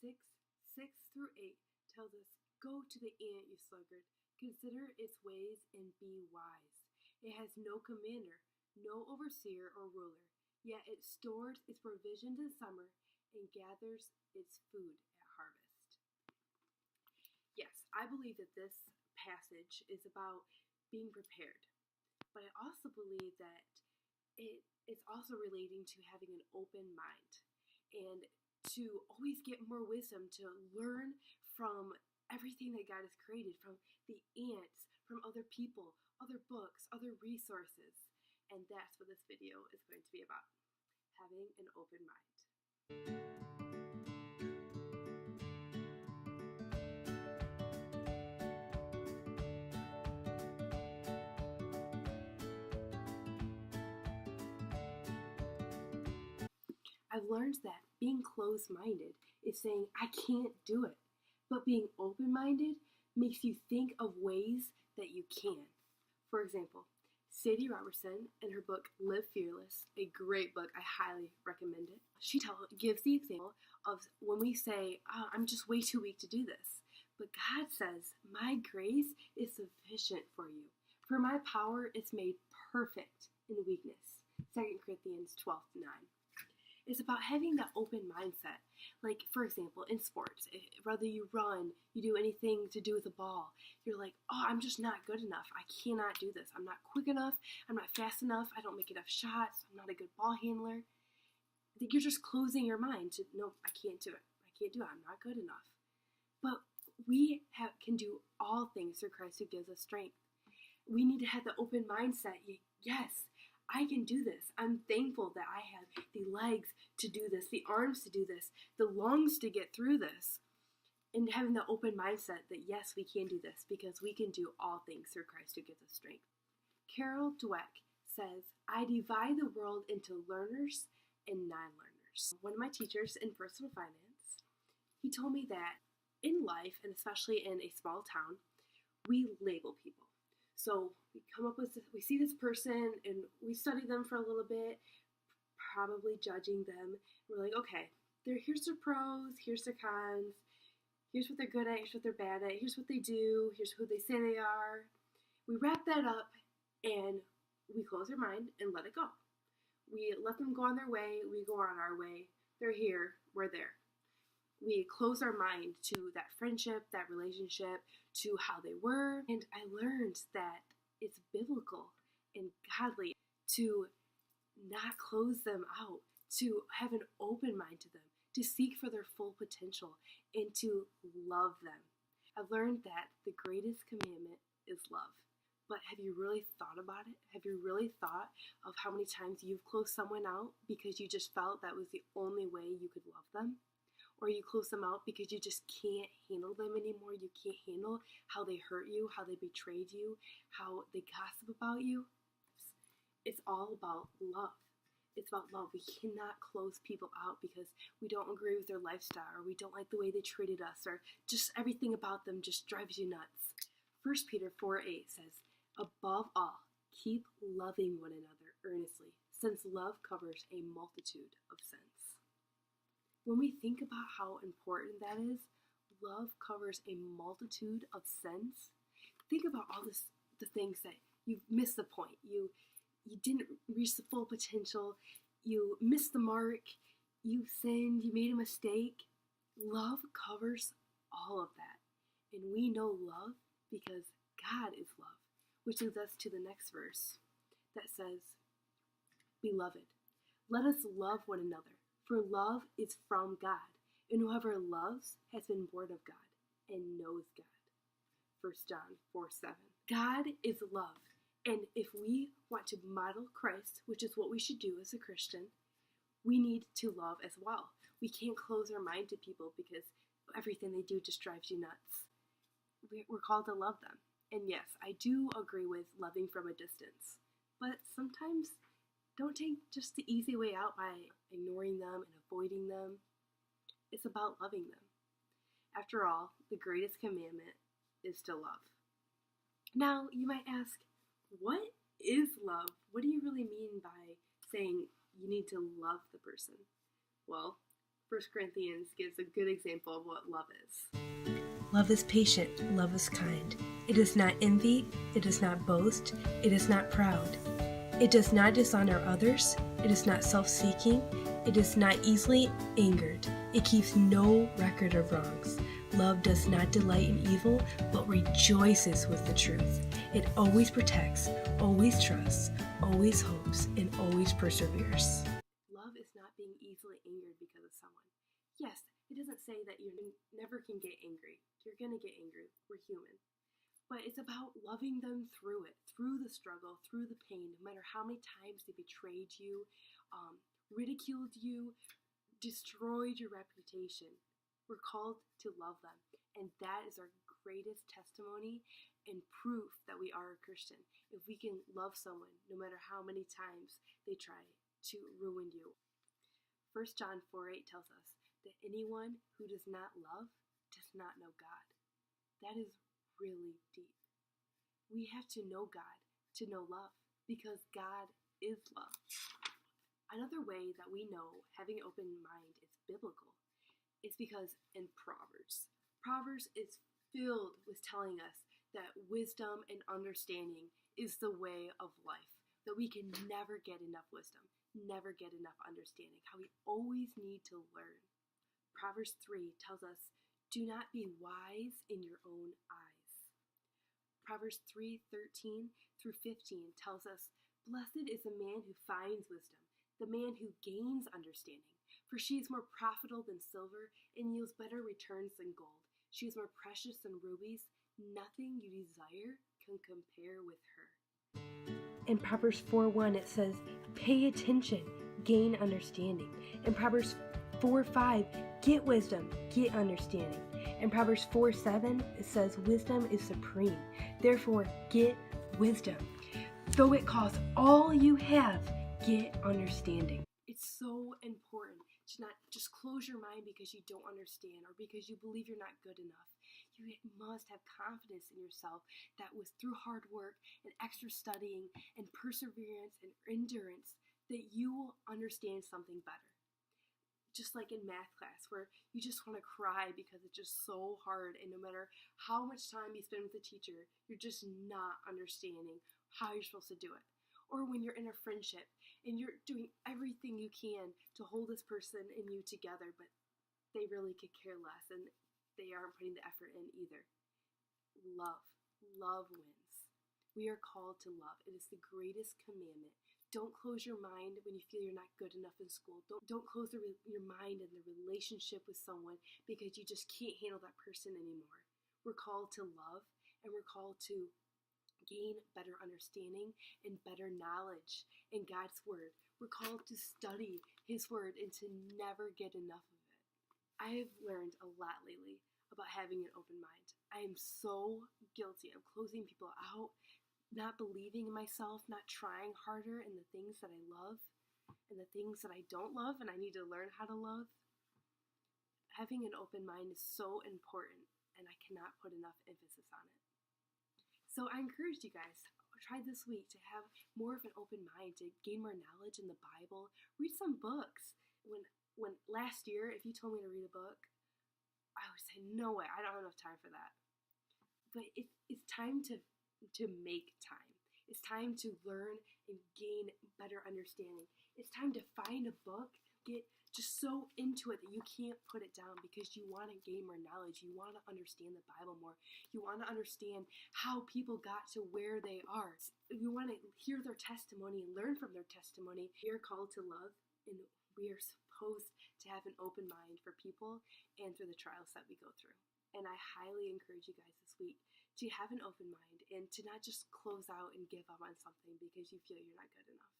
6:6-8 tells us, "Go to the ant, you sluggard. Consider its ways and be wise. It has no commander, no overseer or ruler, yet it stores its provisions in summer and gathers its food at harvest." Yes, I believe that this passage is about being prepared, but I also believe that it's also relating to having an open mind and to always get more wisdom, to learn from everything that God has created, from the ants, from other people, other books, other resources. And that's what this video is going to be about, having an open mind. I've learned that being closed-minded is saying, I can't do it. But being open-minded makes you think of ways that you can. For example, Sadie Robertson, in her book Live Fearless, a great book, I highly recommend it. She gives the example of when we say, I'm just way too weak to do this. But God says, my grace is sufficient for you. For my power is made perfect in weakness. 2 Corinthians 12:9. It's about having that open mindset. Like, for example, in sports, whether you run, you do anything to do with a ball, you're like, I'm just not good enough. I cannot do this. I'm not quick enough. I'm not fast enough. I don't make enough shots. I'm not a good ball handler. You're just closing your mind to, no, I can't do it. I can't do it. I'm not good enough. But we can do all things through Christ who gives us strength. We need to have the open mindset. Yes, I can do this. I'm thankful that I have the legs to do this, the arms to do this, the lungs to get through this. And having the open mindset that yes, we can do this because we can do all things through Christ who gives us strength. Dweck says, I divide the world into learners and non-learners. One of my teachers in personal finance, he told me that in life, and especially in a small town, we label people. So we see this person and we study them for a little bit, probably judging them. We're like, okay, here's their pros, here's their cons, here's what they're good at, here's what they're bad at, here's what they do, here's who they say they are. We wrap that up and we close our mind and let it go. We let them go on their way, we go on our way. They're here, we're there. We close our mind to that friendship, that relationship, to how they were. And I learned that it's biblical and godly to not close them out, to have an open mind to them, to seek for their full potential, and to love them. I've learned that the greatest commandment is love. But have you really thought about it? Have you really thought of how many times you've closed someone out because you just felt that was the only way you could love them? Or you close them out because you just can't handle them anymore. You can't handle how they hurt you, how they betrayed you, how they gossip about you. It's all about love. It's about love. We cannot close people out because we don't agree with their lifestyle or we don't like the way they treated us or just everything about them just drives you nuts. 1 Peter 4:8 says, above all, keep loving one another earnestly, since love covers a multitude of sins. When we think about how important that is, love covers a multitude of sins. Think about all the things that you missed the point. You didn't reach the full potential. You missed the mark. You sinned. You made a mistake. Love covers all of that. And we know love because God is love, which leads us to the next verse that says, Beloved, let us love one another. For love is from God, and whoever loves has been born of God and knows God. 1 John 4:7. God is love, and if we want to model Christ, which is what we should do as a Christian, we need to love as well. We can't close our mind to people because everything they do just drives you nuts. We're called to love them. And yes, I do agree with loving from a distance, but sometimes don't take just the easy way out by ignoring them and avoiding them. It's about loving them. After all, the greatest commandment is to love. Now, you might ask, what is love? What do you really mean by saying you need to love the person? Well, 1 Corinthians gives a good example of what love is. Love is patient, love is kind. It does not envy, it does not boast, it is not proud. It does not dishonor others, it is not self-seeking, it is not easily angered. It keeps no record of wrongs. Love does not delight in evil, but rejoices with the truth. It always protects, always trusts, always hopes, and always perseveres. Love is not being easily angered because of someone. Yes, it doesn't say that you never can get angry. You're going to get angry. We're human. But it's about loving them through it, through the struggle, through the pain, no matter how many times they betrayed you, ridiculed you, destroyed your reputation. We're called to love them. And that is our greatest testimony and proof that we are a Christian. If we can love someone, no matter how many times they try to ruin you. 1 John 4:8 tells us that anyone who does not love does not know God. That is really deep. We have to know God to know love, because God is love. Another way that we know having an open mind is biblical is because in Proverbs is filled with telling us that wisdom and understanding is the way of life, that we can never get enough wisdom, never get enough understanding, how we always need to learn. Proverbs 3 tells us, do not be wise in your own eyes. Proverbs 3:13 through 15 tells us, blessed is the man who finds wisdom, the man who gains understanding. For she is more profitable than silver and yields better returns than gold. She is more precious than rubies. Nothing you desire can compare with her. In Proverbs 4:1 it says, pay attention, gain understanding. In Proverbs 4:5, get wisdom, get understanding. In Proverbs 4:7 it says, wisdom is supreme. Therefore, get wisdom. Though it costs all you have, get understanding. It's so important to not just close your mind because you don't understand or because you believe you're not good enough. You must have confidence in yourself that with through hard work and extra studying and perseverance and endurance that you will understand something better. Just like in math class where you just want to cry because it's just so hard, and no matter how much time you spend with the teacher, you're just not understanding how you're supposed to do it. Or when you're in a friendship and you're doing everything you can to hold this person and you together, but they really could care less and they aren't putting the effort in either. Love wins. We are called to love. It is the greatest commandment. Don't close your mind when you feel you're not good enough in school. Don't close your mind in the relationship with someone because you just can't handle that person anymore. We're called to love, and we're called to gain better understanding and better knowledge in God's Word. We're called to study His Word and to never get enough of it. I have learned a lot lately about having an open mind. I am so guilty of closing people out, not believing in myself, not trying harder in the things that I love and the things that I don't love and I need to learn how to love. Having an open mind is so important, and I cannot put enough emphasis on it. So I encourage you guys, try this week to have more of an open mind, to gain more knowledge in the Bible. Read some books. When last year, if you told me to read a book, I would say, no way, I don't have enough time for that. But it's time to make time. It's time to learn and gain better understanding. It's time to find a book, get just so into it that you can't put it down because you want to gain more knowledge. You want to understand the Bible more. You want to understand how people got to where they are. You want to hear their testimony and learn from their testimony. We are called to love, and we are supposed to have an open mind for people and through the trials that we go through. And I highly encourage you guys this week to have an open mind and to not just close out and give up on something because you feel you're not good enough.